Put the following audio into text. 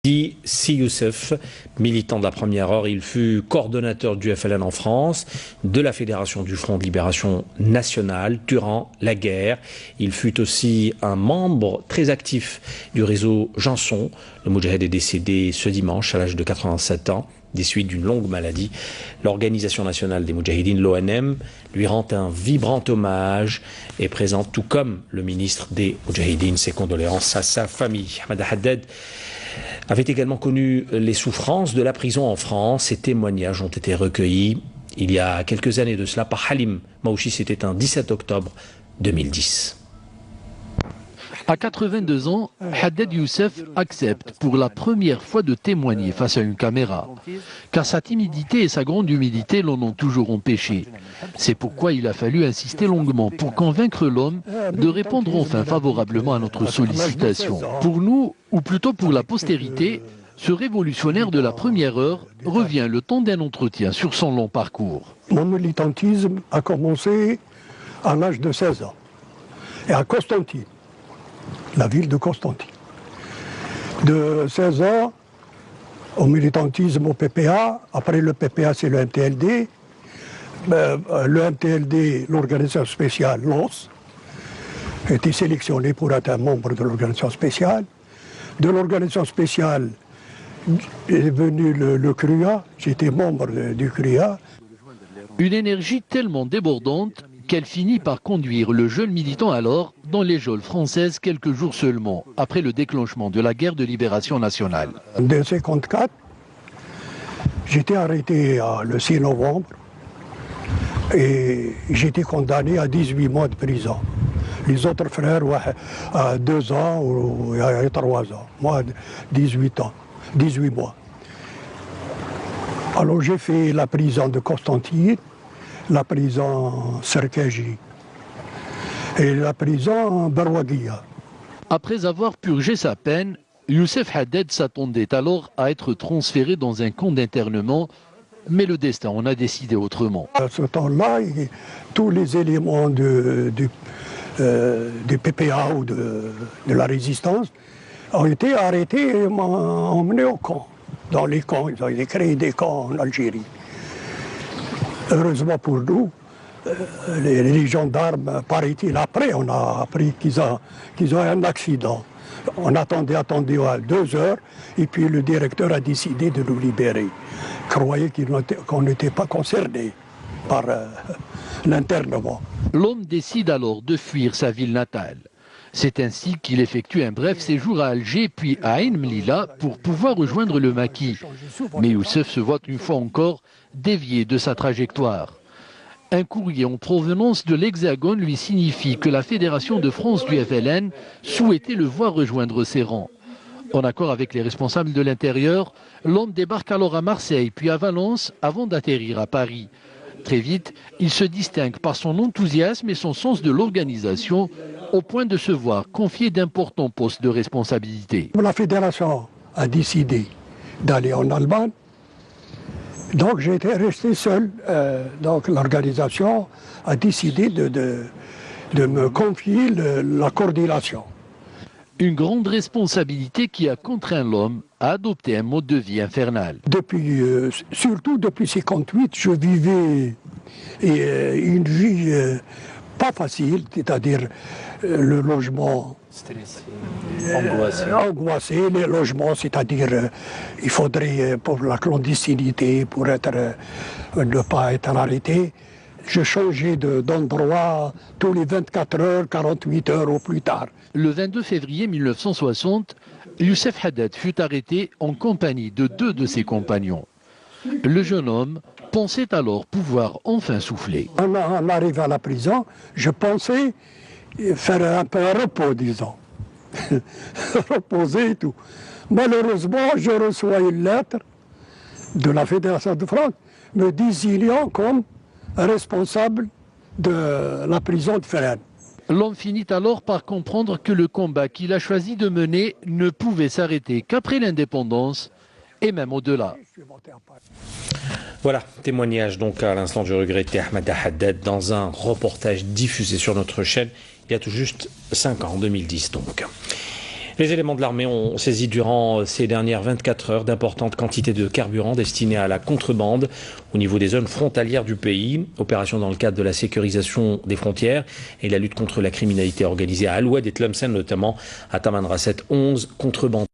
Si Youssef, militant de la première heure, il fut coordonnateur du FLN en France, de la Fédération du Front de Libération Nationale durant la guerre. Il fut aussi un membre très actif du réseau Janson. Le Moudjahid est décédé ce dimanche à l'âge de 87 ans, des suites d'une longue maladie. L'Organisation nationale des Moudjahidines, l'ONM, lui rend un vibrant hommage et présente, tout comme le ministre des Moudjahidines, ses condoléances à sa famille. Ahmed Haddad avait également connu les souffrances de la prison en France. Ces témoignages ont été recueillis il y a quelques années de cela par Halim Maouchi. C'était un 17 octobre 2010. À 82 ans, Haddad Youssef accepte pour la première fois de témoigner face à une caméra, car sa timidité et sa grande humilité l'en ont toujours empêché. C'est pourquoi il a fallu insister longuement pour convaincre l'homme de répondre enfin favorablement à notre sollicitation. Pour nous, ou plutôt pour la postérité, ce révolutionnaire de la première heure revient le temps d'un entretien sur son long parcours. Mon militantisme a commencé à l'âge de 16 ans, et à Constantine, la ville de Constantine. De 16 ans au militantisme au PPA, après le PPA c'est le MTLD, le MTLD, l'organisation spéciale LOS, a été sélectionné pour être un membre de l'organisation spéciale. De l'organisation spéciale est venu le CRUA, j'étais membre du CRUA. Une énergie tellement débordante qu'elle finit par conduire le jeune militant alors dans les geôles françaises quelques jours seulement après le déclenchement de la guerre de libération nationale. En 1954, j'étais arrêté le 6 novembre et j'étais condamné à 18 mois de prison. Les autres frères à 2 ans ou à 3 ans. Moi, 18 ans, 18 mois. Alors j'ai fait la prison de Constantine, la prison Serkaji et la prison Barwaguia. Après avoir purgé sa peine, Youssef Haddad s'attendait alors à être transféré dans un camp d'internement, mais le destin en a décidé autrement. À ce temps-là, tous les éléments du PPA ou de la résistance ont été arrêtés et emmenés au camp. Dans les camps, ils ont créé des camps en Algérie. Heureusement pour nous, les gendarmes, paraît-il, après, on a appris qu'ils ont eu un accident. On attendait à 2 heures, et puis le directeur a décidé de nous libérer. Croyait qu'on n'était pas concerné par l'internement. L'homme décide alors de fuir sa ville natale. C'est ainsi qu'il effectue un bref séjour à Alger puis à Ain Mlila pour pouvoir rejoindre le maquis. Mais Youssef se voit une fois encore dévié de sa trajectoire. Un courrier en provenance de l'Hexagone lui signifie que la Fédération de France du FLN souhaitait le voir rejoindre ses rangs. En accord avec les responsables de l'intérieur, l'homme débarque alors à Marseille puis à Valence avant d'atterrir à Paris. Très vite, il se distingue par son enthousiasme et son sens de l'organisation au point de se voir confier d'importants postes de responsabilité. La fédération a décidé d'aller en Allemagne, donc j'étais resté seul. Donc l'organisation a décidé de me confier la coordination. Une grande responsabilité qui a contraint l'homme à adopter un mode de vie infernal. Surtout depuis 1958, je vivais une vie pas facile, c'est-à-dire le logement angoissé, les logements, c'est-à-dire il faudrait pour la clandestinité, pour ne pas être arrêté. Je changeais d'endroit tous les 24 heures, 48 heures au plus tard. Le 22 février 1960, Youssef Haddad fut arrêté en compagnie de 2 de ses compagnons. Le jeune homme pensait alors pouvoir enfin souffler. En arrivant à la prison, je pensais faire un peu un repos, disons. Reposer et tout. Malheureusement, je reçois une lettre de la Fédération de France me désignant comme responsable de la prison de Fresnes. L'homme finit alors par comprendre que le combat qu'il a choisi de mener ne pouvait s'arrêter qu'après l'indépendance et même au-delà. Voilà, témoignage donc à l'instant du regretté Ahmed Haddad dans un reportage diffusé sur notre chaîne il y a tout juste 5 ans, en 2010 donc. Les éléments de l'armée ont saisi durant ces dernières 24 heures d'importantes quantités de carburant destinées à la contrebande au niveau des zones frontalières du pays. Opération dans le cadre de la sécurisation des frontières et la lutte contre la criminalité organisée à Aloued et Tlemcen, notamment à Tamanrasset. 11 contrebandes